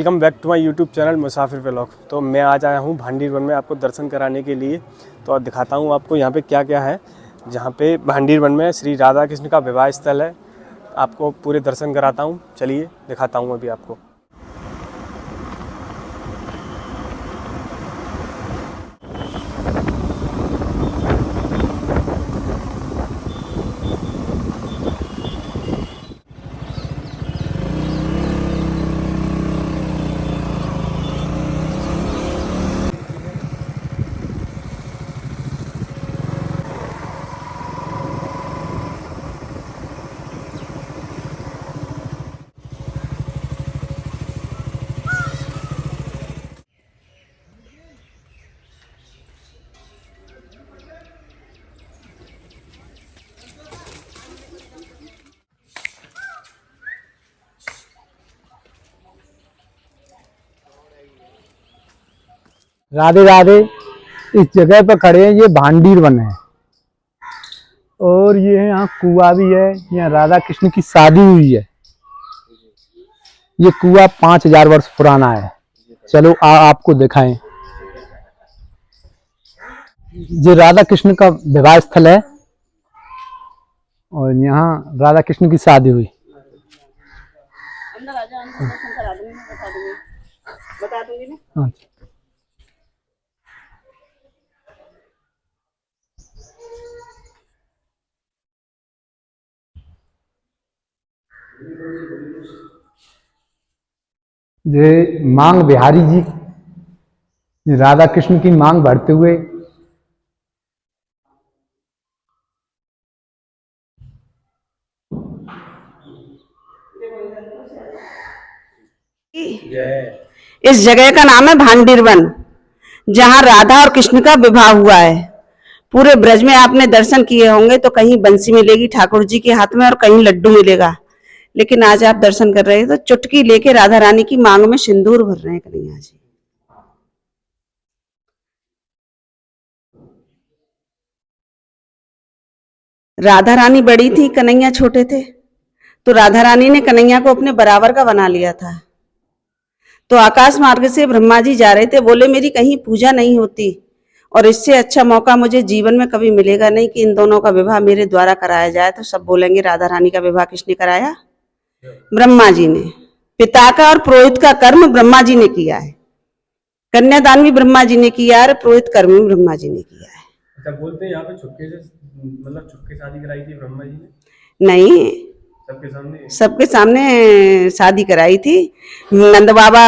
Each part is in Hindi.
Welcome back to my YouTube channel Musafir vlog. तो मैं आज आया हूँ भांडीर वन में आपको दर्शन कराने के लिए। तो दिखाता हूँ आपको यहाँ पे क्या क्या है। जहाँ पे भांडीर वन में श्री राधा कृष्ण का विवाह स्थल है, आपको पूरे दर्शन कराता हूँ। चलिए दिखाता हूँ अभी आपको। राधे राधे। इस जगह पर खड़े हैं, ये भांडीर वन है और ये यहाँ कुआं भी है। यहाँ राधा कृष्ण की शादी हुई है। ये कुआं 5000 वर्ष पुराना है। चलो आपको दिखाएं। ये राधा कृष्ण का विवाह स्थल है और यहाँ राधा कृष्ण की शादी हुई। हाँ। ये मांग बिहारी जी राधा कृष्ण की मांग भरते हुए इस जगह का नाम है भांडीर वन, जहां राधा और कृष्ण का विवाह हुआ है। पूरे ब्रज में आपने दर्शन किए होंगे तो कहीं बंसी मिलेगी ठाकुर जी के हाथ में और कहीं लड्डू मिलेगा, लेकिन आज आप दर्शन कर रहे हैं तो चुटकी लेके राधा रानी की मांग में सिंदूर भर रहे हैं कन्हैया जी। राधा रानी बड़ी थी, कन्हैया छोटे थे, तो राधा रानी ने कन्हैया को अपने बराबर का बना लिया था। तो आकाश मार्ग से ब्रह्मा जी जा रहे थे, बोले मेरी कहीं पूजा नहीं होती और इससे अच्छा मौका मुझे जीवन में कभी मिलेगा नहीं कि इन दोनों का विवाह मेरे द्वारा कराया जाए। तो सब बोलेंगे राधा रानी का विवाह किसने कराया? ब्रह्मा जी ने। पिता का और पुरोहित का कर्म ब्रह्मा जी ने किया है। कन्यादान भी ब्रह्मा जी ने किया है, पुरोहित कर्म भी ब्रह्मा जी ने किया है। अच्छा, बोलते हैं यहाँ पे छुपके से मतलब छुपके शादी कराई थी ब्रह्मा जी ने? नहीं, सबके सामने शादी कराई थी। नंद बाबा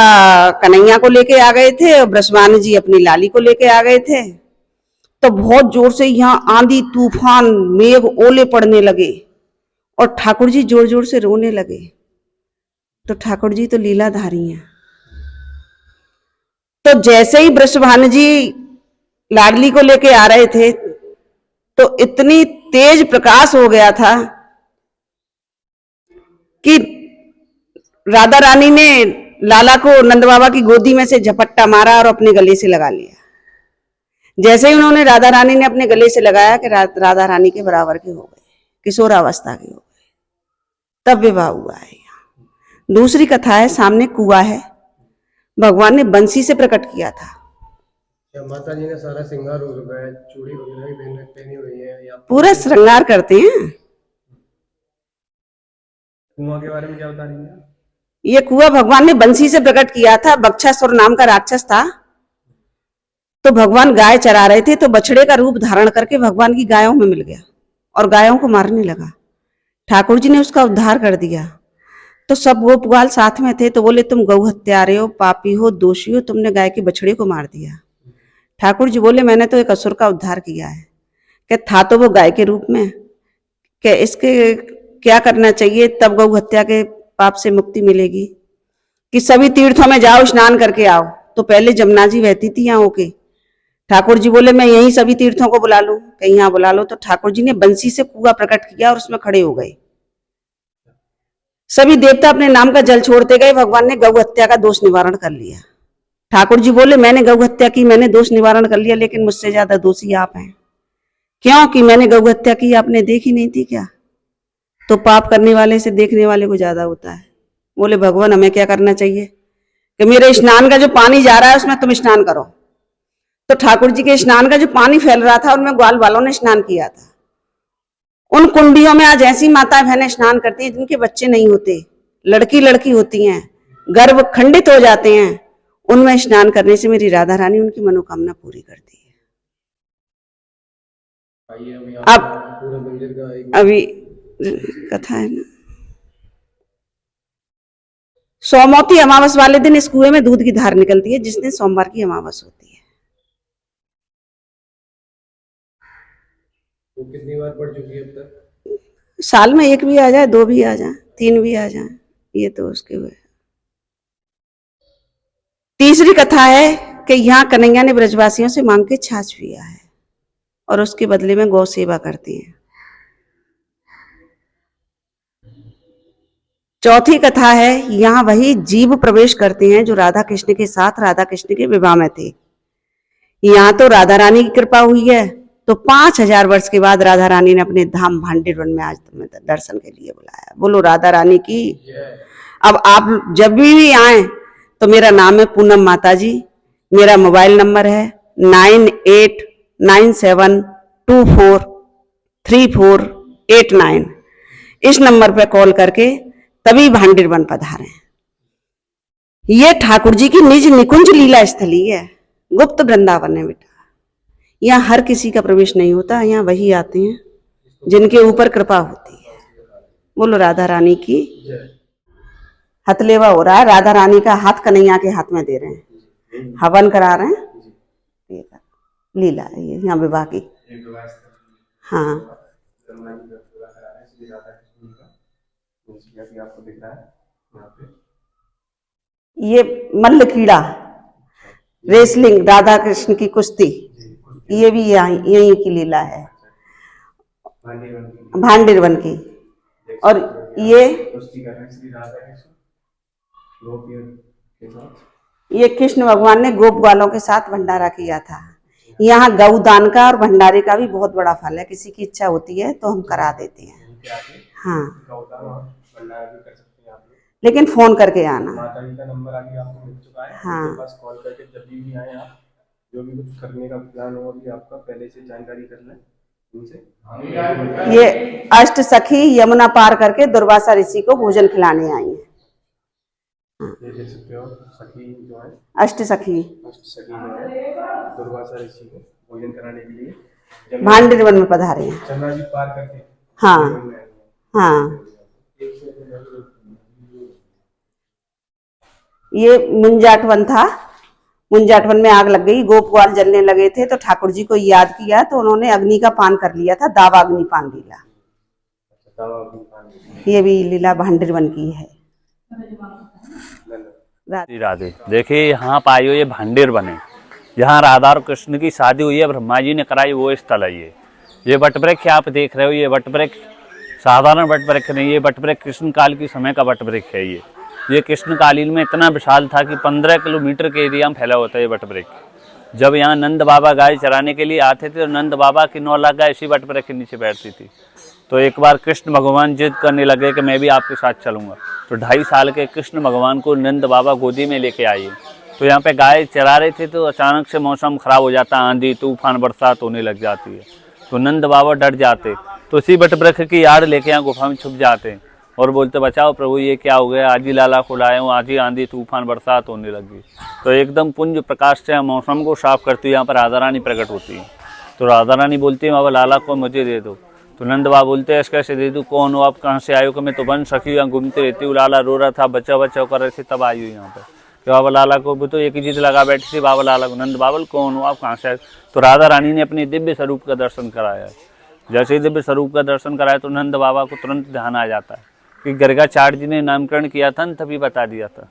कन्हैया को लेके आ गए थे और ब्रजवान जी अपनी लाली को लेके आ गए थे। तो बहुत जोर से यहाँ आंधी तूफान मेघ ओले पड़ने लगे और ठाकुर जी जोर जोर से रोने लगे। तो ठाकुर जी तो लीलाधारी हैं। तो जैसे ही ब्रजवान जी लाडली को लेके आ रहे थे तो इतनी तेज प्रकाश हो गया था कि राधा रानी ने लाला को नंद बाबा की गोदी में से झपट्टा मारा और अपने गले से लगा लिया। जैसे ही उन्होंने राधा रानी ने अपने गले से लगाया कि राधा रानी के बराबर के हो गए, किशोरावस्था के हो गए, तब विवाह हुआ है। दूसरी कथा है, सामने कुआं है, भगवान ने बंसी से प्रकट किया था। माता जी ने सारा श्रृंगार चूड़ी वगैरह पहनी हुई है, पूरा श्रृंगार करते हैं। कुआं के बारे में क्या बता रही है? ये कुआं भगवान ने बंसी से प्रकट किया था। बक्षासुर नाम का राक्षस था, तो भगवान गाय चरा रहे थे तो बछड़े का रूप धारण करके भगवान की गायों में मिल गया और गायों को मारने लगा। ठाकुर जी ने उसका उद्धार कर दिया। तो सब गोपवाल साथ में थे, तो बोले तुम गौ हत्यारे हो, पापी हो, दोषी हो, तुमने गाय के बछड़े को मार दिया। ठाकुर जी बोले मैंने तो एक असुर का उद्धार किया है। क्या था तो वो गाय के रूप में, क्या इसके क्या करना चाहिए तब गौ हत्या के पाप से मुक्ति मिलेगी? कि सभी तीर्थों में जाओ, स्नान करके आओ। तो पहले जमुना जी बहती थी यहाँ होके। ठाकुर जी बोले मैं यहीं सभी तीर्थों को बुला लूं, कहीं यहाँ बुला लो। तो ठाकुर जी ने बंसी से कुआं प्रकट किया और उसमें खड़े हो गए। सभी देवता अपने नाम का जल छोड़ते गए। भगवान ने गौ हत्या का दोष निवारण कर लिया। ठाकुर जी बोले मैंने गौ हत्या की, मैंने दोष निवारण कर लिया, लेकिन मुझसे ज्यादा दोषी आप हैं। क्यों? कि मैंने गौ हत्या की, आपने देखी नहीं थी क्या? तो पाप करने वाले से देखने वाले को ज्यादा होता है। बोले भगवान हमें क्या करना चाहिए? कि मेरे स्नान का जो पानी जा रहा है उसमें तुम स्नान करो। तो ठाकुर जी के स्नान का जो पानी फैल रहा था उनमें ग्वाल वालों ने स्नान किया था। उन कुंडियों में आज ऐसी माता बहनें स्नान करती हैं जिनके बच्चे नहीं होते, लड़की लड़की होती हैं, गर्भ खंडित हो जाते हैं, उनमें स्नान करने से मेरी राधा रानी उनकी मनोकामना पूरी करती है। अब अभी कथा है ना, सोमवती अमावस वाले दिन इस कुएं में दूध की धार निकलती है, जिस दिन सोमवार की अमावस होती है। वो कितनी बार पढ़ चुकी है अब तक? साल में 1 भी आ जाए, 2 भी आ जाए, 3 भी आ जाए, ये तो उसके हुए। तीसरी कथा है कि यहाँ कन्हैया ने ब्रजवासियों से मांग के छाछ पिया है और उसके बदले में गौ सेवा करती हैं। चौथी कथा है, यहाँ वही जीव प्रवेश करते हैं जो राधा कृष्ण के साथ राधा कृष्ण के विवाह में थे। यहाँ तो राधा रानी की कृपा हुई है, तो 5000 वर्ष के बाद राधा रानी ने अपने धाम भांडीर वन में आज तुम्हें दर्शन के लिए बुलाया। बोलो राधा रानी की। अब आप जब भी आए तो मेरा नाम है पूनम माता जी, मेरा मोबाइल नंबर है 9897243489। इस नंबर पे कॉल करके तभी भांडीर वन पधारें। ये ठाकुर जी की निज निकुंज लीला स्थली है, गुप्त वृंदावन है बेटा। यहाँ हर किसी का प्रवेश नहीं होता, यहाँ वही आते हैं जिनके ऊपर कृपा होती है। बोलो राधा रानी की। हथलेवा हो रहा है, राधा रानी का हाथ कन्हैया के हाथ में दे रहे हैं, हवन करा रहे हैं। लीला है ये यहाँ विवाह की। हाँ, आपको दिख रहा है यहाँ पे ये मल्ल कीड़ा रेसलिंग, राधा कृष्ण की कुश्ती, ये भी यहीं की लीला है, भांडीर वन की। और ये कृष्ण भगवान ने गोप ग्वालों के साथ भंडारा किया था। यहाँ गौदान का और भंडारे का भी बहुत बड़ा फल है, किसी की इच्छा होती है तो हम करा देते हैं। हाँ, लेकिन फोन करके आना। माता जी का नंबर आगे आपको मिल चुका है। हाँ, उनके पास कॉल करके जब भी आए आप, जो भी कुछ करने का प्लान हो अभी आपका पहले से जानकारी कर लें उनसे। ये अष्ट सखी यमुना पार करके दुर्वासा ऋषि को भोजन खिलाने आई है। ये देख सकते हो सखी जो है, अष्ट सखी जो है दुर्वासा ऋषि को भोजन कराने के लिए भांडीर वन में पधारे हैं। जमुना जी पार करके। हाँ हाँ, ये मुंजाट वन था, मुंजाट वन में आग लग गई, गोप ग्वाल जलने लगे थे, तो ठाकुर जी को याद किया तो उन्होंने अग्नि का पान कर लिया था, दावा अग्नि पान लीला। ये भी लीला भांडीर वन की है। राधे। देखिए यहाँ आप आइए, ये भांडीर वन है, यहाँ राधा और कृष्ण की शादी हुई है, ब्रह्मा जी ने कराई, वो स्थल है। ये वट वृक्ष आप देख रहे हो, ये वट वृक्ष साधारण वट वृक्ष नहीं, ये वट वृक्ष कृष्ण काल की समय का वट वृक्ष है। ये कृष्ण कालीन में इतना विशाल था कि 15 किलोमीटर के एरिया में फैला होता है ये वट वृक्ष। जब यहाँ नंद बाबा गाय चराने के लिए आते थे तो नंद बाबा की 9 लाख गाय इसी वट वृक्ष के नीचे बैठती थी। तो एक बार कृष्ण भगवान जिद करने लगे कि मैं भी आपके साथ चलूंगा, तो 2.5 साल के कृष्ण भगवान को नंद बाबा गोदी में लेके आए। तो यहाँ पे गाय चरा रहे थे, तो अचानक से मौसम खराब हो जाता, आंधी तूफान बरसात होने लग जाती है, तो नंद बाबा डर जाते, तो इसी वट वृक्ष की याद लेके यहाँ गुफा में छुप जाते और बोलते बचाओ प्रभु, ये क्या हो गया, आज ही लाला को लाए हूँ, आज ही आंधी तूफान बरसात होने लगी। तो एकदम पुंज प्रकाश से मौसम को साफ करती हुई यहाँ पर राधा रानी प्रकट होती है। तो राधा रानी बोलती है बाबा लाला को मुझे दे दो। तो नंद बाबा बोलते हैं ऐसे कैसे दे दूँ, कौन हो आप, कहाँ से आए हो? कि मैं तो वन सखी यहाँ घूमती रहती हूँ, लाला रो रहा था, बच्चा बच्चा कर रहे थे, तब आई हुई यहाँ पर। कि बाबा लाला को भी तो एक ही चीज लगा बैठी थी, बाबा लाला को। नंद बाबा कौन हो आप, कहाँ से आए? तो राधा रानी ने अपने दिव्य स्वरूप का दर्शन कराया। जैसे ही दिव्य स्वरूप का दर्शन कराया तो नंद बाबा को तुरंत ध्यान आ जाता है कि गर्गाचार्य जी ने नामकरण किया था न, तभी बता दिया था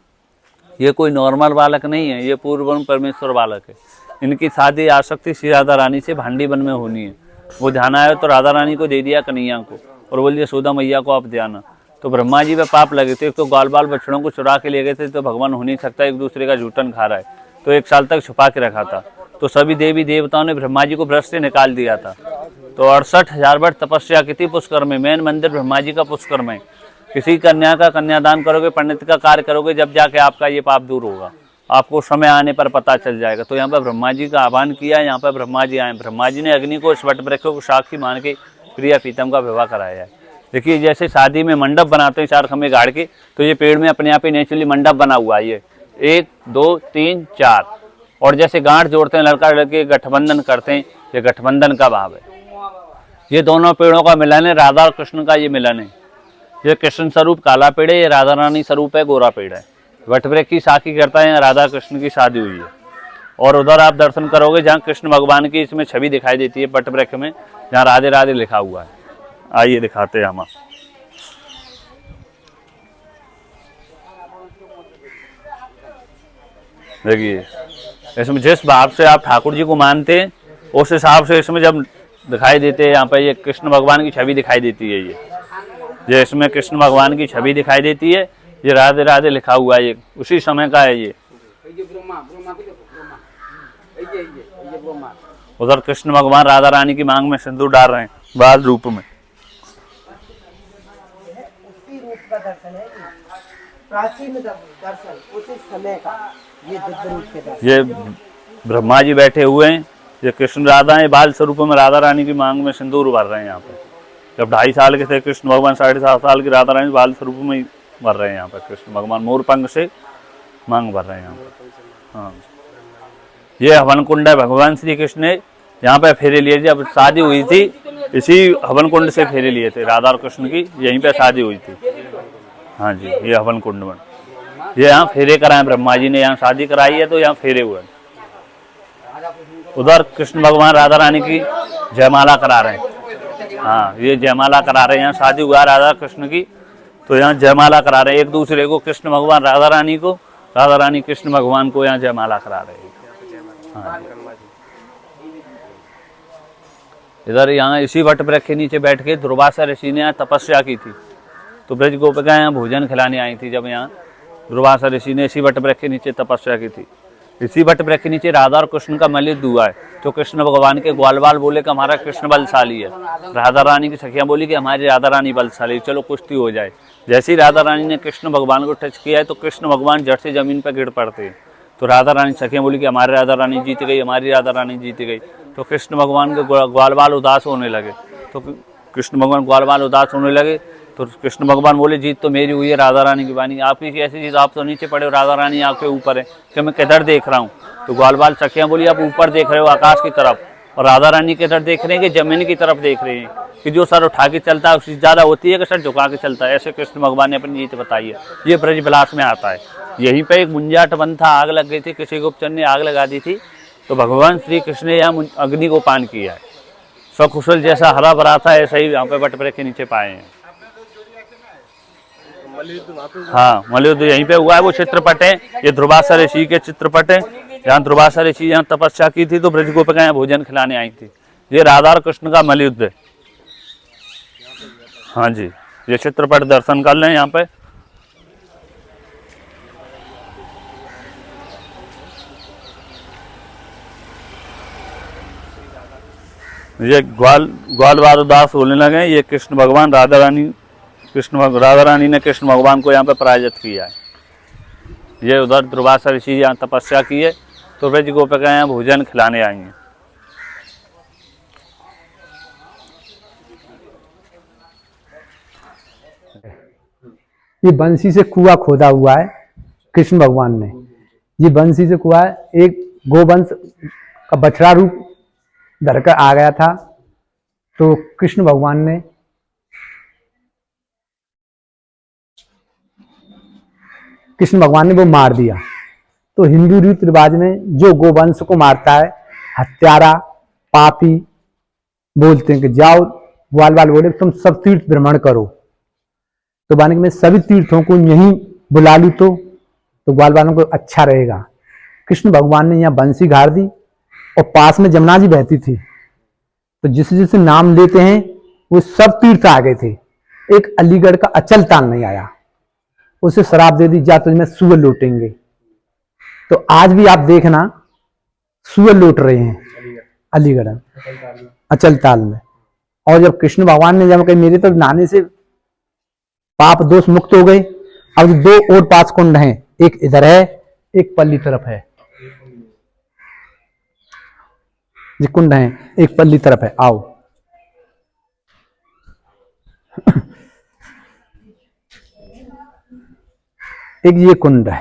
ये कोई नॉर्मल बालक नहीं है, ये पूर्ण परमेश्वर बालक है। इनकी शादी आसक्ति श्री राधा रानी से भांडी वन में होनी है। वो ध्यान आया तो राधा रानी को दे दिया कन्हैया को और बोल दिया यशोदा मैया को आप ध्यान। तो ब्रह्मा जी पे पाप लगे थे, एक तो ग्वाल बाल बछड़ों को चुरा के ले गए थे, तो भगवान हो नहीं सकता एक दूसरे का झूठन खा रहा है, तो 1 साल तक छुपा के रखा था। तो सभी देवी देवताओं ने ब्रह्मा जी को ब्रश से निकाल दिया था। तो 68,000 वर्ष तपस्या की थी पुष्कर में, मेन मंदिर ब्रह्मा जी का पुष्कर में। किसी कन्या का कन्यादान करोगे, पंडित का कार्य करोगे, जब जाके आपका ये पाप दूर होगा। आपको समय आने पर पता चल जाएगा। तो यहाँ पर ब्रह्मा जी का आह्वान किया, यहाँ पर ब्रह्मा जी आए। ब्रह्मा जी ने अग्नि को इस वट वृक्ष को साक्षी मान के प्रिया प्रीतम का विवाह कराया है। देखिए जैसे शादी में मंडप बनाते हैं 4 खंभे गाड़ के, तो ये पेड़ में अपने आप ही नेचुरली मंडप बना हुआ है। ये 1 2 3 4, और जैसे गांठ जोड़ते हैं लड़का लड़के गठबंधन करते हैं, ये गठबंधन का भाव है। ये दोनों पेड़ों का मिलन है, राधा और कृष्ण का ये मिलन है। ये कृष्ण स्वरूप काला पेड़ है, ये राधा रानी स्वरूप है गोरा पेड़ है। वटवृक्ष की साखी करता है, राधा कृष्ण की शादी हुई है। और उधर आप दर्शन करोगे जहाँ कृष्ण भगवान की इसमें छवि दिखाई देती है वटवृक्ष में, जहाँ राधे राधे लिखा हुआ है। आइए दिखाते हैं हम। देखिए इसमें जिस भाव से आप ठाकुर जी को मानते हैं उस हिसाब से इसमें जब दिखाई देते हैं, यहाँ पे ये कृष्ण भगवान की छवि दिखाई देती है। ये इसमें कृष्ण भगवान की छवि दिखाई देती है, ये राधे राधे लिखा हुआ है, ये उसी समय का है। ये उधर कृष्ण भगवान राधा रानी की मांग में सिंदूर डाल रहे हैं बाल रूप में। प्राचीन दर्शन उसी समय का ये दिव्य रूप के दर्शन। ये ब्रह्मा जी बैठे हुए हैं, ये कृष्ण राधा है, बाल स्वरूप में राधा रानी की मांग में सिंदूर भर रहे हैं। यहाँ पे जब 2.5 साल के थे कृष्ण भगवान, 7.5 साल की राधा रानी बाल स्वरूप में ही भर रहे हैं। यहाँ पे कृष्ण भगवान मोर पंख से मांग भर रहे हैं यहाँ पे। हाँ, ये हवन कुंड है, भगवान श्री कृष्ण ने यहाँ पे फेरे लिए। जब शादी हुई थी इसी हवन कुंड से फेरे लिए थे, राधा और कृष्ण की यहीं पे शादी हुई थी। हाँ जी, ये हवन कुंड में ये यहाँ फेरे कराए ब्रह्मा जी ने, यहाँ शादी कराई है तो यहाँ फेरे हुए। उधर कृष्ण भगवान राधा रानी की जयमाला करा रहे हैं। हाँ, ये जयमाला करा रहे हैं, यहाँ शादी हुआ राधा कृष्ण की तो यहाँ जयमाला करा रहे हैं एक दूसरे को। कृष्ण भगवान राधा रानी को, राधा रानी कृष्ण भगवान को यहाँ जयमाला करा रहे हैं। हाँ, इधर यहाँ इसी वट वृक्ष के नीचे बैठ के दुर्वासा ऋषि ने यहाँ तपस्या की थी, तो ब्रज गोपिका यहाँ भोजन खिलाने आई थी। जब यहाँ दुर्वासा ऋषि ने इसी वट वृक्ष के नीचे तपस्या की थी, इसी वट वृक्ष के नीचे राधा और कृष्ण का मल्लयुद्ध हुआ है। तो कृष्ण भगवान के ग्वालवाल बोले कि हमारा कृष्ण बलशाली है, राधा रानी की सखियां बोली कि हमारी राधा रानी बलशाली, चलो कुश्ती हो जाए। जैसे ही राधा रानी ने कृष्ण भगवान को टच किया है तो कृष्ण भगवान जड़ से जमीन पर गिर पड़ते हैं। तो राधा रानी सखियां बोली कि हमारी राधा रानी जीत गई, हमारी राधा रानी जीत गई। तो कृष्ण भगवान के ग्वालवाल उदास होने लगे, तो कृष्ण भगवान ग्वालवाल उदास होने लगे। तो कृष्ण भगवान बोले जीत तो मेरी हुई है, राधा रानी की बानी आपकी कैसी जीत, आप तो नीचे पड़े हो, राधा रानी आपके ऊपर है कि मैं किधर देख रहा हूँ। तो ग्वालवाल सखियां बोली आप ऊपर देख रहे हो आकाश की तरफ, और राधा रानी किधर देख रहे हैं कि जमीन की तरफ देख रहे हैं कि जो सर उठा के चलता है उससे ज्यादा होती है कि सर झुका के चलता है। ऐसे कृष्ण भगवान ने अपनी जीत बताई है। ये ब्रज विलास में आता है। यहीं पे एक मुंजाट वन था, आग लग गई थी, किसी गुप्तचर ने आग लगा दी थी, तो भगवान श्री कृष्ण ने यहाँ अग्नि को पान किया है। सकुशल जैसा हरा भरा था ऐसा ही यहाँ पे वट वृक्ष के नीचे पाए हैं। हाँ, मलयुद्ध यहीं पे हुआ है। वो चित्रपट है, ये ध्रुवासा ऋषि के चित्रपट है। जहाँ ध्रुवासा ऋषि यहाँ तपस्या की थी तो ब्रज गोपिका यहाँ भोजन खिलाने आई थी। ये राधा और कृष्ण का मलयुद्ध है। हाँ जी, ये चित्रपट दर्शन कर लें यहाँ पे। ये ग्वालवाल उदास होने लगे। ये कृष्ण भगवान राधा रानी ने कृष्ण भगवान को यहाँ पे पराजित किया है। ये उधर दुर्वासा ऋषि यहाँ तपस्या की है तो ब्रज गोपिका यहाँ भोजन खिलाने आई हैं। ये बंसी से कुआं खोदा हुआ है कृष्ण भगवान ने। ये बंसी से कुआं एक गोवंश का बछड़ा रूप धरकर आ गया था, तो कृष्ण भगवान ने वो मार दिया। तो हिंदू रीति रिवाज में जो गोवंश को मारता है हत्यारा पापी बोलते हैं कि जाओ, ग्वालवाल बोले तुम सब तीर्थ भ्रमण करो। तो बाने में सभी तीर्थों को यहीं बुला लूं तो ग्वालवालों को अच्छा रहेगा। कृष्ण भगवान ने यहाँ बंसी गाड़ दी और पास में जमुना जी बहती थी, तो जिस जिस नाम लेते हैं वो सब तीर्थ आ गए थे। एक अलीगढ़ का अचल ताल नहीं आया, उसे शराब दे दी जा तुझमें सुअर लूटेंगे। तो आज भी आप देखना सुअर लूट रहे हैं अलीगढ़ अचल ताल में। और जब कृष्ण भगवान ने जब कही मेरे तो नहाने से पाप दोष मुक्त हो गए, अब 2 और 5 कुंड हैं, एक इधर है एक पल्ली तरफ है, ये कुंड है, एक पल्ली तरफ है। आओ एक ये कुंड है,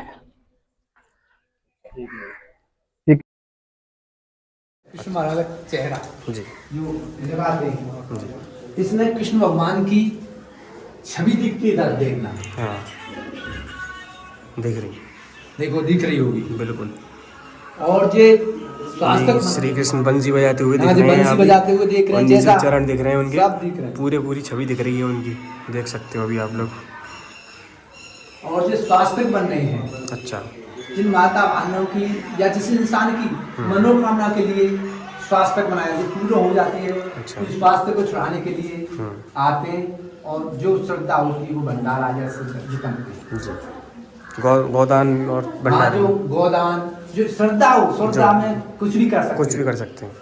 एक कृष्ण महाराज का चेहरा जी जो लगा दे, इसमें कृष्ण भगवान की छवि दिखती है, इधर देखना। हाँ देख रही, देखो दिख रही होगी बिल्कुल। और ये स्वास्थ्य श्री कृष्ण बंसी बजाते हुए दिख हाँ, जो रहे हैं बंसी अभी। बजाते हुए देख रहे हैं, और नीचे जैसा चरण दिख रहे हैं उनके, सब दिख रहे हैं। पूरी छवि दिख रही है उनकी, देख सकते हो अभी आप लोग। और ये स्वास्थ्य बन रहे हैं, अच्छा जिन माता बहनों की या जिस इंसान की मनोकामना के लिए स्वास्थ्य बनाया, जो पूरा हो जाती है, अच्छा। उस स्वास्थ्य को छुड़ाने के लिए आते हैं। और जो श्रद्धा होती है वो भंडार आ जाए करते हैं जी। गोदान और हाँ, भंडार जो गोदान, जो श्रद्धा हो, श्रद्धा में कुछ भी कर सकते कुछ भी कर सकते हैं।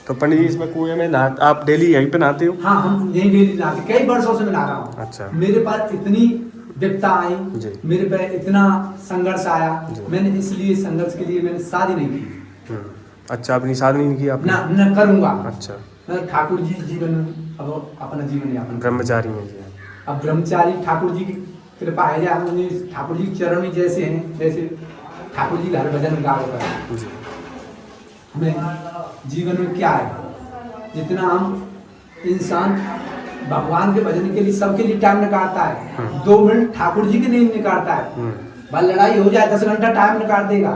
तो पंडित जी इसमें कुएं में नहा, आप डेली यहीं पे नहाते हो? हाँ, हम यही डेली नहाते, कई वर्षों से मैं नहा रहा हूँ। अच्छा। मेरे पास इतनी विपदा आई, जी। मेरे पे इतना संघर्ष आया, जी। मैंने इसलिए संघर्ष के लिए मैंने शादी नहीं की, अच्छा, अपनी शादी नहीं की आपने? न करूँगा। अच्छा, मैं ठाकुर जी जीवन, अब अपना जीवन यापन ब्रह्मचारी में जी। अब ब्रह्मचारी ठाकुर जी की कृपा है, या मुझे ठाकुर जी के चरण में जैसे हैं, जैसे ठाकुर जी घर भजन गाओ कर। जी हमें जीवन में क्या है, जितना हम इंसान भगवान के भजन के लिए सबके लिए टाइम निकालता है, 2 मिनट ठाकुर जी के लिए निकालता है। भले लड़ाई हो जाए 10 घंटा टाइम निकाल देगा,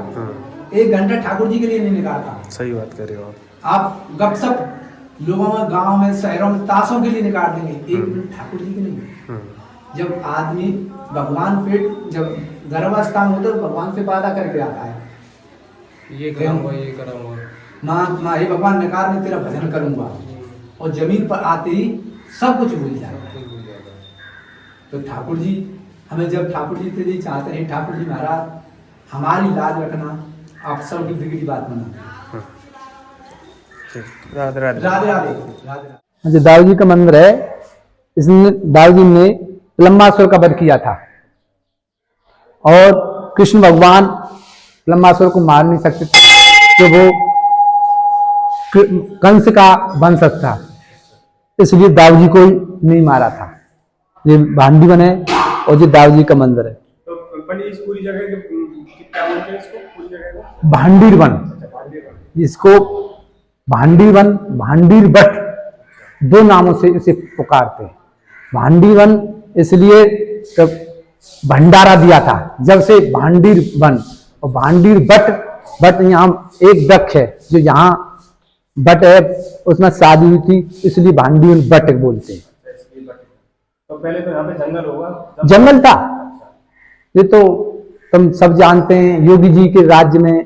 1 घंटा ठाकुर जी के लिए नहीं निकालता। सही बात कर रहे हो आप गपशप लोगों में, गांव में, शहरों में ताशों के लिए निकाल देंगे, 1 मिनट ठाकुर जी के नहीं। जब आदमी भगवान पे, जब गर्भावस्था में होता है, भगवान से वादा करके आता है, ये कराऊंगा, ये कराऊंगा। माँ हे भगवान निकाल, मैं तेरा भजन करूंगा। और जमीन पर आते ही सब कुछ भूल जाता है। तो ठाकुर जी हमें, जब ठाकुर जी से चाहते हैं, ठाकुर जी महाराज हमारी लाज रखना, आप सब की बिगड़ी बात मना। राधे राधे। राधे राधे राधे राधे। जो दाऊ जी का मंदिर है, इसमें दाऊ जी ने लंबासुर का वध किया था, और कृष्ण भगवान लंबासुर को मार नहीं सकते थे, तो वो कंस का वंशज था, इसलिए दाऊ जी को ही नहीं मारा था। ये भांडी वन है और ये दाऊ जी का मंदिर है। तो पंडित इस पूरी जगह क्या बोलते हैं इसको, पूरी जगह को? भांडीर वन, इसको भांडीर वन, भांडीर बट, 2 नामों से इसे पुकारते हैं। भांडी वन इसलिए तब भंडारा दिया था, जब से भांडीर वन, और भांडीर बट, बट यहाँ एक वृक्ष है जो यहाँ बट है, उसमें शादी हुई थी, इसलिए भांडीर बट बोलते हैं। तो पहले तो यहाँ पे जंगल होगा? जंगल था, ये तो तुम सब जानते हैं, योगी जी के राज्य में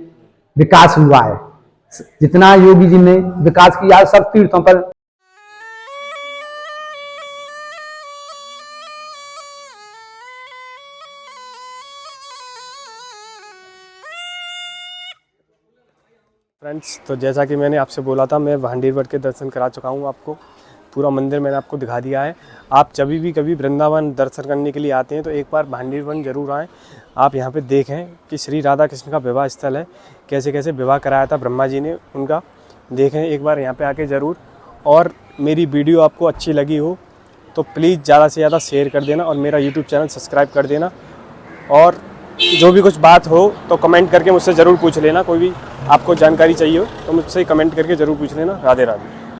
विकास हुआ है, जितना योगी जी ने विकास किया सब तीर्थों पर। फ्रेंड्स, तो जैसा कि मैंने आपसे बोला था, मैं भांडीर वट के दर्शन करा चुका हूँ आपको, पूरा मंदिर मैंने आपको दिखा दिया है। आप जब भी कभी वृंदावन दर्शन करने के लिए आते हैं तो एक बार भांडीर वन जरूर आएँ। आप यहाँ पे देखें कि श्री राधा कृष्ण का विवाह स्थल है, कैसे कैसे विवाह कराया था ब्रह्मा जी ने उनका, देखें एक बार यहाँ पे आके ज़रूर। और मेरी वीडियो आपको अच्छी लगी हो तो प्लीज़ ज़्यादा से ज़्यादा शेयर कर देना, और मेरा यूट्यूब चैनल सब्सक्राइब कर देना। और जो भी कुछ बात हो तो कमेंट करके मुझसे ज़रूर पूछ लेना, कोई भी आपको जानकारी चाहिए हो तो मुझसे कमेंट करके ज़रूर पूछ लेना। राधे राधे।